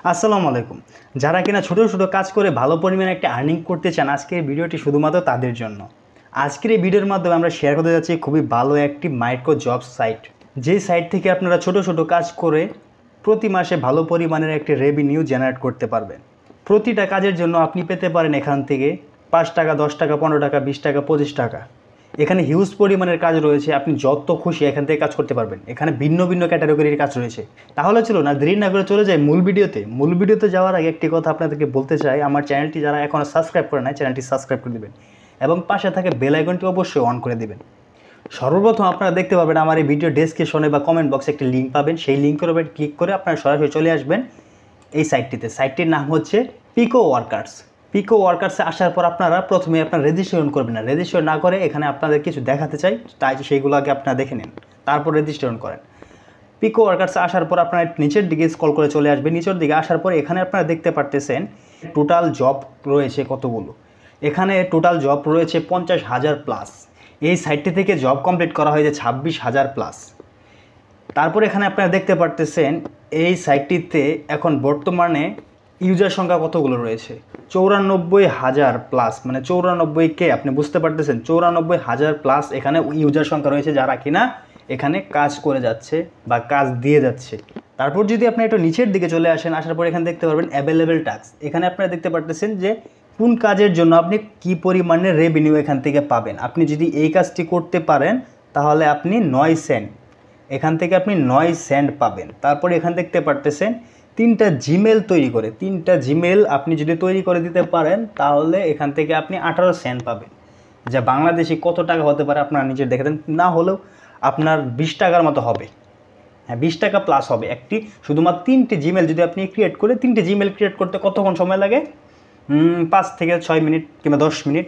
আসসালামু আলাইকুম। যারা কিনা ছোটো ছোটো কাজ করে ভালো পরিমাণে একটা আর্নিং করতে চান, আজকের ভিডিওটি শুধুমাত্র তাদের জন্য। আজকের এই ভিডিওর মাধ্যমে আমরা শেয়ার করতে যাচ্ছি খুবই ভালো একটি মাইক্রো জব সাইট, যেই সাইট থেকে আপনারা ছোটো ছোটো কাজ করে প্রতি মাসে ভালো পরিমাণের একটি রেভিনিউ জেনারেট করতে পারবেন। প্রতিটা কাজের জন্য আপনি পেতে পারেন এখান থেকে 5 টাকা, 10 টাকা, 15 টাকা, 20 টাকা, 25 টাকা। এখানে হিউজ পরিমাণের কাজ রয়েছে, আপনি যত খুশি এখান থেকে কাজ করতে পারবেন। এখানে ভিন্ন ভিন্ন ক্যাটাগরির কাজ রয়েছে। তাহলে চলুন না দেরি না করে চলে যাই মূল ভিডিওতে যাওয়ার আগে একটি কথা আপনাদেরকে বলতে চাই, আমার চ্যানেলটি যারা এখনও সাবস্ক্রাইব করে নাই, চ্যানেলটি সাবস্ক্রাইব করে দেবেন এবং পাশে থাকে বেল আইকনটি অবশ্যই অন করে দেবেন। সর্বপ্রথম আপনারা দেখতে পাবেন আমার এই ভিডিও ডেসক্রিপশনে বা কমেন্ট বক্সে একটি লিঙ্ক পাবেন, সেই লিঙ্কের উপর ক্লিক করে আপনারা সরাসরি চলে আসবেন এই সাইটটিতে। সাইটটির নাম হচ্ছে পিকো ওয়ার্কার্স। পিকো ওয়ার্কার্সে আসার পর আপনারা প্রথমে আপনার রেজিস্ট্রেশন করবেন না, রেজিস্ট্রেশন না করে এখানে আপনাদের কিছু দেখাতে চাই, তাই সেইগুলো আগে আপনারা দেখে নিন, তারপর রেজিস্ট্রেশন করেন। পিকো ওয়ার্কার্সে আসার পর আপনারা নিচের দিকে স্ক্রল করে চলে আসবেন। নিচের দিকে আসার পর এখানে আপনারা দেখতে পারতেছেন টোটাল জব রয়েছে কতগুলো। এখানে টোটাল জব রয়েছে 50,000 প্লাস। এই সাইটটি থেকে জব কমপ্লিট করা হয়েছে 26,000 প্লাস। তারপর এখানে আপনারা দেখতে পারতেছেন এই সাইটটিতে এখন বর্তমানে ইউজার সংখ্যা কতগুলো রয়েছে, 94,000 প্লাস, মানে 94K। আপনি বুঝতে পারতেছেন 94,000 প্লাস এখানে ইউজার সংখ্যা রয়েছে যারা কিনা এখানে কাজ করে যাচ্ছে বা কাজ দিয়ে যাচ্ছে। তারপর যদি আপনি একটু নিচের দিকে চলে আসেন, আসার পর এখানে দেখতে পারবেন অ্যাভেলেবেল টাস্ক। এখানে আপনারা দেখতে পারতেছেন যে কোন কাজের জন্য আপনি কী পরিমাণে রেভিনিউ এখান থেকে পাবেন। আপনি যদি এই কাজটি করতে পারেন তাহলে আপনি 9 সেন্ট, এখান থেকে আপনি 9 সেন্ট পাবেন। তারপর এখানে দেখতে পারতেছেন 3টা জিমেল তৈরি করে, 3টা জিমেল আপনি যদি তৈরি করে দিতে পারেন তাহলে এখান থেকে আপনি 18 সেন্ট পাবেন, যা বাংলাদেশি কত টাকা হতে পারে আপনারা নিজে দেখে দেন। না হলেও আপনার 20 টাকার মতো হবে, হ্যাঁ 20 টাকা প্লাস হবে। একটি শুধুমাত্র 3টি জিমেল যদি আপনি ক্রিয়েট করে, 3টি জিমেল ক্রিয়েট করতে কতক্ষণ সময় লাগে? 5 থেকে 6 মিনিট কিংবা 10 মিনিট।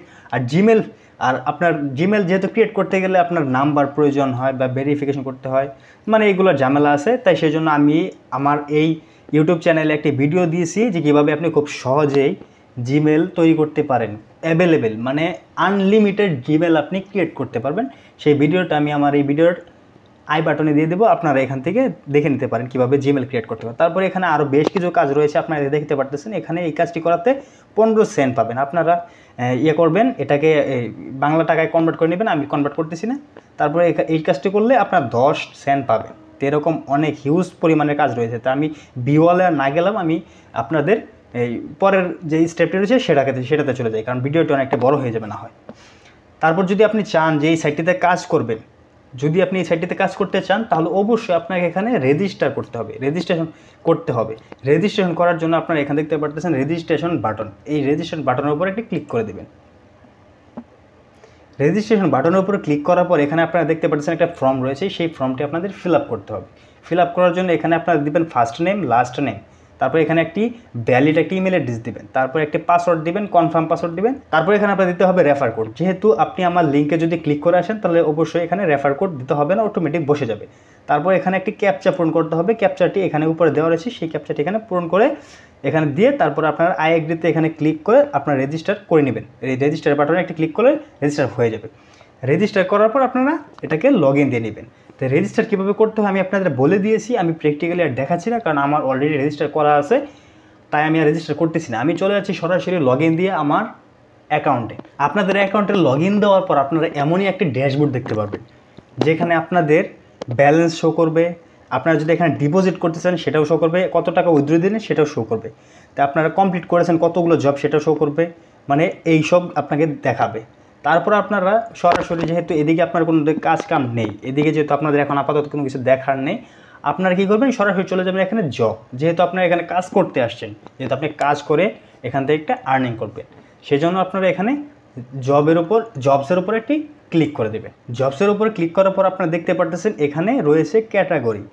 আর আপনার জিমেল যেহেতু ক্রিয়েট করতে গেলে আপনার নাম্বার প্রয়োজন হয় বা ভেরিফিকেশন করতে হয়, মানে এগুলোর ঝামেলা আছে। তাই সেই জন্য আমি আমার এই ইউটিউব চ্যানেলে একটি ভিডিও দিয়েছি যে কীভাবে আপনি খুব সহজেই জিমেল তৈরি করতে পারেন, অ্যাভেলেবেল মানে আনলিমিটেড জিমেল আপনি ক্রিয়েট করতে পারবেন। সেই ভিডিওটা আমি আমার এই ভিডিওর আই বাটনে দিয়ে দেবো, আপনারা এখান থেকে দেখে নিতে পারেন কীভাবে জিমেল ক্রিয়েট করতে পারেন। তারপরে এখানে আরও বেশ কিছু কাজ রয়েছে, আপনারা দেখতে পারতেছেন। এখানে এই কাজটি করাতে 15 সেন্ট পাবেন। আপনারা করবেন, এটাকে বাংলা টাকায় কনভার্ট করে নেবেন, আমি কনভার্ট করতেছি না। তারপরে এই কাজটি করলে আপনার 10 সেন্ট পাবেন। তো এরকম অনেক হিউজ পরিমাণের কাজ রয়েছে। তা আমি ভিওয়ালে না গেলাম, আমি আপনাদের এই পরের যে স্টেপটি রয়েছে সেটাতে চলে যাই, কারণ ভিডিওটি অনেকটা বড় হয়ে যাবে না হয়। তারপর যদি আপনি চান যে এই সাইটটিতে কাজ করবেন, যদি আপনি এই সাইটটিতে কাজ করতে চান তাহলে অবশ্যই আপনাকে এখানে রেজিস্টার করতে হবে, রেজিস্ট্রেশন করতে হবে। রেজিস্ট্রেশন করার জন্য আপনারা এখানে দেখতে পারতেছেন রেজিস্ট্রেশন বাটন, এই রেজিস্ট্রেশন বাটনের উপর একটি ক্লিক করে দেবেন। রেজিস্ট্রেশন বাটনের উপরে ক্লিক করার পর এখানে আপনারা দেখতে পাচ্ছেন একটা ফর্ম রয়েছে, সেই ফর্মটি আপনাদের ফিল আপ করতে হবে। ফিল আপ করার জন্য এখানে আপনারা দিবেন ফার্স্ট নেম, লাস্ট নেম, তারপর এখানে একটি ভ্যালিড একটি ইমেল অ্যাড্রেস দিবেন, তারপর একটি পাসওয়ার্ড দিবেন, কনফার্ম পাসওয়ার্ড দিবেন। তারপর এখানে আপনার দিতে হবে রেফার কোড। যেহেতু আপনি আমার লিঙ্কে যদি ক্লিক করে আসেন তাহলে অবশ্যই এখানে রেফার কোড দিতে হবে না, অটোমেটিক বসে যাবে। তারপর এখানে একটি ক্যাপচা পূরণ করতে হবে, ক্যাপচাটি এখানে উপরে দেওয়া রয়েছে, সেই ক্যাপচাটি এখানে পূরণ করে এখানে দিয়ে তারপর আপনার আই এগ্রিতে এখানে ক্লিক করে আপনার রেজিস্টার করে নেবেন। এই রেজিস্টার বাটনে একটি ক্লিক করে রেজিস্টার হয়ে যাবে। রেজিস্টার করার পর আপনারা এটাকে লগ ইন দিয়ে নেবেন। তো রেজিস্টার কীভাবে করতে হয় আমি আপনাদের বলে দিয়েছি, আমি প্র্যাকটিক্যালি আর দেখাচ্ছি না, কারণ আমার অলরেডি রেজিস্টার করা আছে, তাই আমি আর রেজিস্টার করতেছি না। আমি চলে যাচ্ছি সরাসরি লগ ইন দিয়ে আমার অ্যাকাউন্টে। আপনাদের অ্যাকাউন্টে লগ ইন দেওয়ার পর আপনারা এমনই একটি ড্যাশবোর্ড দেখতে পারবেন, যেখানে আপনাদের ব্যালেন্স শো করবে। আপনারা যদি এখানে ডিপোজিট করতে চান সেটাও শো করবে, কত টাকা উইথড্র দিলেন সেটাও শো করবে, তো আপনারা কমপ্লিট করেছেন কতগুলো জব সেটাও শো করবে, মানে এই সব আপনাকে দেখাবে। তারপর আপনারা সরাসরি, যেহেতু এদিকে আপনার কোনো কাজ কাম নেই, এদিকে যেহেতু আপনাদের এখন আপাতত কোনো কিছু দেখার নেই, আপনারা কী করবেন, সরাসরি চলে যাবেন এখানে জব। যেহেতু আপনারা এখানে কাজ করতে আসছেন, যেহেতু আপনি কাজ করে এখান থেকে একটা আর্নিং করবেন, সেজন্য আপনারা এখানে জবসের উপর একটি ক্লিক করে দেবেন। জবসের উপরে ক্লিক করার পর আপনারা দেখতে পারতেছেন এখানে রয়েছে ক্যাটাগরি,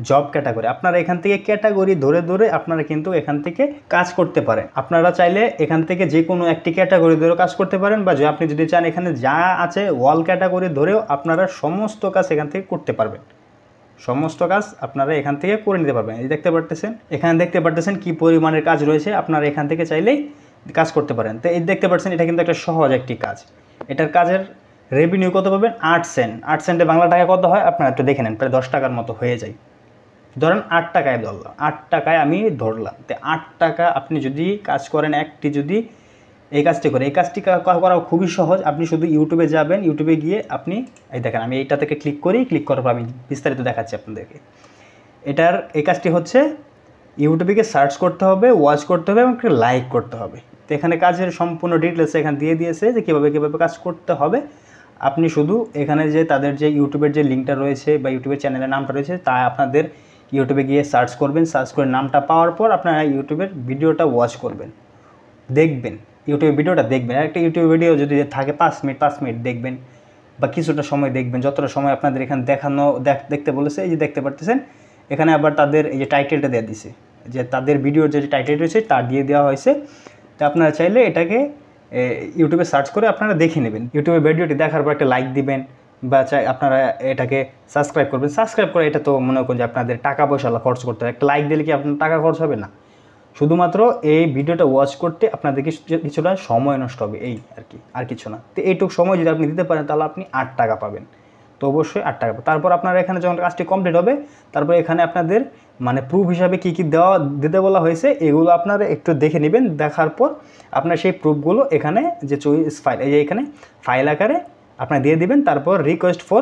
জব ক্যাটাগরি। আপনারা এখান থেকে ক্যাটাগরি ধরে ধরে আপনারা কিন্তু এখান থেকে কাজ করতে পারেন। আপনারা চাইলে এখান থেকে যে কোনো একটি ক্যাটাগরি ধরেও কাজ করতে পারেন, বা আপনি যদি চান এখানে যা আছে অল ক্যাটাগরি ধরেও আপনারা সমস্ত কাজ এখান থেকে করতে পারবেন। সমস্ত কাজ আপনারা এখান থেকে করে নিতে পারবেন। এই দেখতে পারতেছেন, এখানে দেখতে পারতেছেন কী পরিমাণের কাজ রয়েছে, আপনারা এখান থেকে চাইলেই কাজ করতে পারেন। তো এই দেখতে পাচ্ছেন এটা কিন্তু একটা সহজ একটি কাজ। এটার কাজের রেভিনিউ কত পাবেন? 8 সেন্ট। 8 সেন্টে বাংলা টাকা কত হয় আপনারা একটু দেখে নেন, প্রায় 10 টাকার মতো হয়ে যায়। ধরেন 8 টাকায় ধরলাম, 8 টাকায় আমি ধরলাম। তো 8 টাকা আপনি যদি কাজ করেন, একটি যদি এই কাজটি করে, এই কাজটি করা খুবই সহজ। আপনি শুধু ইউটিউবে যাবেন, ইউটিউবে গিয়ে আপনি এই দেখেন আমি এইটা থেকে ক্লিক করি, ক্লিক করার পর আমি বিস্তারিত দেখাচ্ছি আপনাদেরকে। এটার এই কাজটি হচ্ছে ইউটিউবে গিয়ে সার্চ করতে হবে, ওয়াচ করতে হবে এবং লাইক করতে হবে। তো এখানে কাজের সম্পূর্ণ ডিটেলস এখানে দিয়ে দিয়েছে যে কীভাবে কাজ করতে হবে। আপনি শুধু এখানে যে তাদের যে ইউটিউবের যে লিঙ্কটা রয়েছে বা ইউটিউবের চ্যানেলের নামটা রয়েছে তা আপনাদের ইউটিউবে গিয়ে সার্চ করবেন, সার্চ করে নামটা পাওয়ার পর আপনারা ইউটিউবের ভিডিওটা ওয়াচ করবেন, দেখবেন, ইউটিউবের ভিডিওটা দেখবেন। একটা ইউটিউব ভিডিও যদি থাকে 5 মিনিট দেখবেন বা কিছুটা সময় দেখবেন, যতটা সময় আপনাদের এখানে দেখতে বলেছে। এই যে দেখতে পারতেছেন এখানে আবার তাদের এই যে টাইটেলটা দেওয়া দিছে, যে তাদের ভিডিওর যে টাইটেল রয়েছে তা দিয়ে দেওয়া হয়েছে। তো আপনারা চাইলে এটাকে ইউটিউবে সার্চ করে আপনারা দেখে নেবেন। ইউটিউবে ভিডিওটি দেখার পর একটা লাইক দিবেন বা আপনারা এটাকে সাবস্ক্রাইব করবেন। সাবস্ক্রাইব করে এটা তো মনে করেন যে আপনাদের টাকা পয়সা খরচ করতে হবে, একটা লাইক দিলে কি আপনার টাকা খরচ হবে না? শুধুমাত্র এই ভিডিওটা ওয়াচ করতে আপনাদের কিছুটা সময় নষ্ট হবে, এই আর কি, আর কিছু না। তো এইটুকু সময় যদি আপনি দিতে পারেন তাহলে আপনি 8 টাকা পাবেন। তো অবশ্যই 8 টাকা। তারপর আপনারা এখানে যখন কাজটি কমপ্লিট হবে, তারপর এখানে আপনাদের মানে প্রুফ হিসাবে কী কী দিতে বলা হয়েছে এগুলো আপনারা একটু দেখে নেবেন। দেখার পর আপনার সেই প্রুফগুলো এখানে যে চয়েস ফাইল, এই যে এখানে ফাইল আকারে আপনারা দিয়ে দিবেন। তারপর রিকোয়েস্ট ফর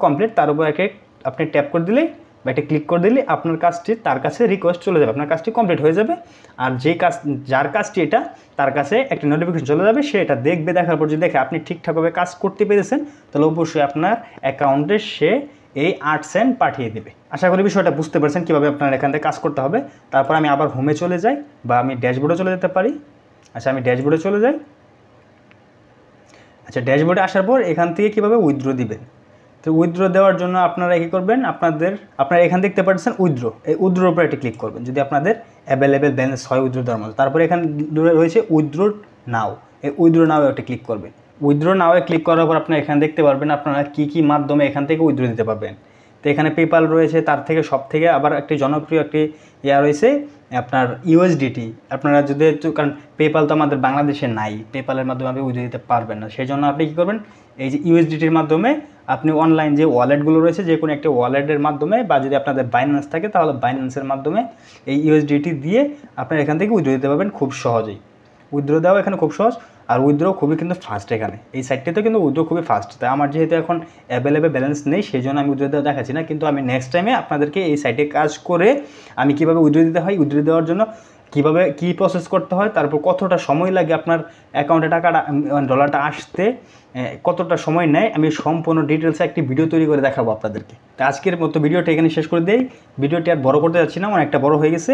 কমপ্লিট তার উপর আপনি ট্যাপ করে দিলেই বা এটা ক্লিক করে দিলে আপনার কাজটি তার কাছে রিকোয়েস্ট চলে যাবে, আপনার কাজটি কমপ্লিট হয়ে যাবে। আর যার কাজটি এটা তার কাছে একটা নোটিফিকেশন চলে যাবে, সে এটা দেখবে। দেখার পর যদি দেখে আপনি ঠিকঠাকভাবে কাজ করতে পেরেছেন তাহলে অবশ্যই আপনার অ্যাকাউন্টে সে এই 8 সেন্ট পাঠিয়ে দেবে। আশা করি বিষয়টা বুঝতে পারছেন কীভাবে আপনার এখান থেকে কাজ করতে হবে। তারপর আমি আবার হোমে চলে যাই বা আমি ড্যাশবোর্ডে চলে যেতে পারি। আচ্ছা, আমি ড্যাশবোর্ডে চলে যাই। আচ্ছা, ড্যাশবোর্ডে আসার পর এখান থেকে কীভাবে উইথড্র দিবেন। তো উইথড্র দেওয়ার জন্য আপনারা কী করবেন, আপনারা এখানে দেখতে পাচ্ছেন উইথড্র, এই উইথড্রোর উপরে একটি ক্লিক করবেন যদি আপনাদের অ্যাভেলেবেল ব্যালেন্স হয় উইথড্র দেওয়ার মতো। তারপরে এখানে রয়েছে উইথড্র নাও, এই উইথড্র নাও একটা ক্লিক করবেন। উইথড্র নাও ক্লিক করার পর আপনারা এখানে দেখতে পারবেন আপনারা কী মাধ্যমে এখান থেকে উইথড্র দিতে পারবেন। তো এখানে পেপাল রয়েছে, তার থেকে সব থেকে আবার একটি জনপ্রিয় একটি রয়েছে আপনার ইউএসডিটি। আপনারা যদি কারণ পেপাল তো আমাদের বাংলাদেশে নাই, পেপালের মাধ্যমে আপনি উইথড্র দিতে পারবেন না, সেই জন্য আপনি কী করবেন, এই যে ইউএসডিটির মাধ্যমে আপনি অনলাইন যে ওয়ালেটগুলো রয়েছে যে কোনো একটা ওয়ালেটের মাধ্যমে বা যদি আপনাদের বাইন্যান্স থাকে তাহলে বাইন্যান্সের মাধ্যমে এই ইউএসডিটি দিয়ে আপনারা এখান থেকে উইথড্র দিতে পারবেন খুব সহজেই। উইথড্র দেওয়া এখানে খুব সহজ, আর উইথড্র খুবই কিন্তু ফাস্ট। এখানে এই সাইটটিতে কিন্তু উইথড্র খুবই ফাস্ট। তাই আমার যেহেতু এখন অ্যাভেলেবেল ব্যালেন্স নেই সেই জন্য আমি উইথড্র দেওয়া দেখাচ্ছি না, কিন্তু আমি নেক্সট টাইমে আপনাদেরকে এই সাইটে কাজ করে আমি কীভাবে উইথড্র দিতে হয়, উইথড্র দেওয়ার জন্য কীভাবে কী প্রসেস করতে হয়, তারপর কতটা সময় লাগে আপনার অ্যাকাউন্টে টাকাটা ডলারটা আসতে, কতটা সময় নেয়, আমি সম্পূর্ণ ডিটেলসে একটি ভিডিও তৈরি করে দেখাবো আপনাদেরকে। তো আজকের মতো ভিডিওটা এখানে শেষ করে দেই। ভিডিওটি আর বড় করতে যাচ্ছি না, অনেকটা বড় হয়ে গেছে।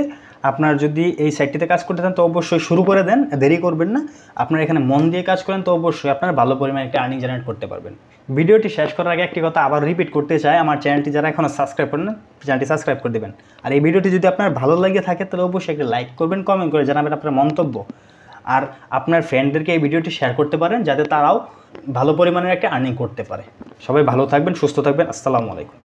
আপনার যদি এই সাইটটিতে কাজ করতে চান তো অবশ্যই শুরু করে দেন, দেরি করবেন না। আপনারা এখানে মন দিয়ে কাজ করেন তো অবশ্যই আপনারা ভালো পরিমাণে একটা আর্নিং জেনারেট করতে পারবেন। ভিডিওটি শেষ করার আগে একটি কথা আবার রিপিট করতে চাই, আমার চ্যানেলটি যারা এখনও সাবস্ক্রাইব করেন না চ্যানেলটি সাবস্ক্রাইব করে দেবেন। আর এই ভিডিওটি যদি আপনার ভালো লাগে থাকে তাহলে অবশ্যই একটা লাইক করবেন, কমেন্ট করে জানাবেন আপনার মন্তব্য। আর আপনার ফ্রেন্ডদেরকে এই ভিডিওটি শেয়ার করতে পারেন যাতে তারাও ভালো পরিমাণের একটা আর্নিং করতে পারে। সবাই ভালো থাকবেন, সুস্থ থাকবেন। আসসালামু আলাইকুম।